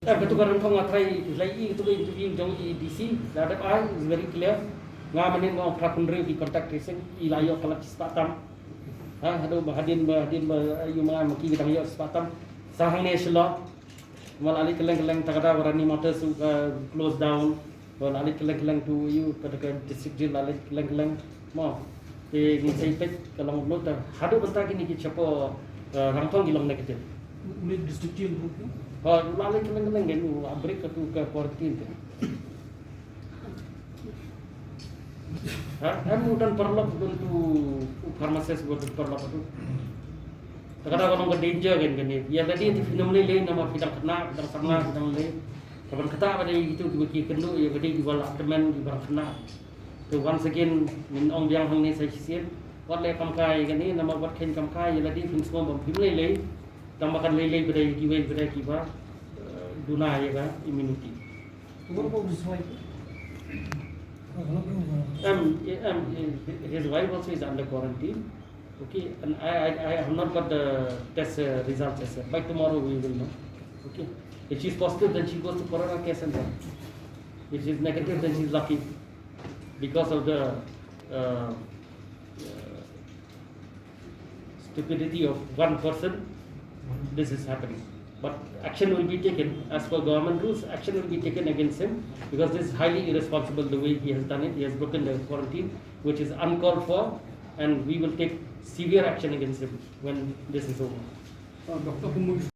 Betul kan kau ngatrai lagi itu interview jauh EDC, ada I is very clear. Ngamanin mau prakundri di contact tracing ilayo kalau Sepatam. Hado bahadin yung mga makikita ngayon sa Sepatam. Sahang na sila. Malali keleng takada warani motors close down. Malali keleng to you pada ke district jail malali keleng mo. Ni sa ipet kalau mo ta hado banta kini kita po rangtong gilong na kita. Ulit district jail group. Lalai keleng kan break ke quarantine. Dan perlok untuk farmasis buat perlok itu. Kadang-kadang orang danger kan ni. Ya tadi itu fenomena lain nama bidang kena, bidang sama, bidang lain. Kapan kata pada itu dibagi kenu, ya tadi jual apartemen di bidang kena. So once again, min ong biang hang ni saya sisir. Wat le kamkai kan ni nama wat kain kamkai. Ya tadi film semua bom lain. Tambahkan lain pada giveaway pada kiba duna ya kan immunity. What about his wife? His wife also is under quarantine. Okay, and I have not got the test results as yet. By tomorrow we will know. Okay, if she's positive, then she goes to corona care center. If she's negative, then she's lucky because of the stupidity of one person. This is happening. But action will be taken as per government rules. Action will be taken against him because this is highly irresponsible the way he has done it. He has broken the quarantine, which is uncalled for, and we will take severe action against him when this is over. Dr.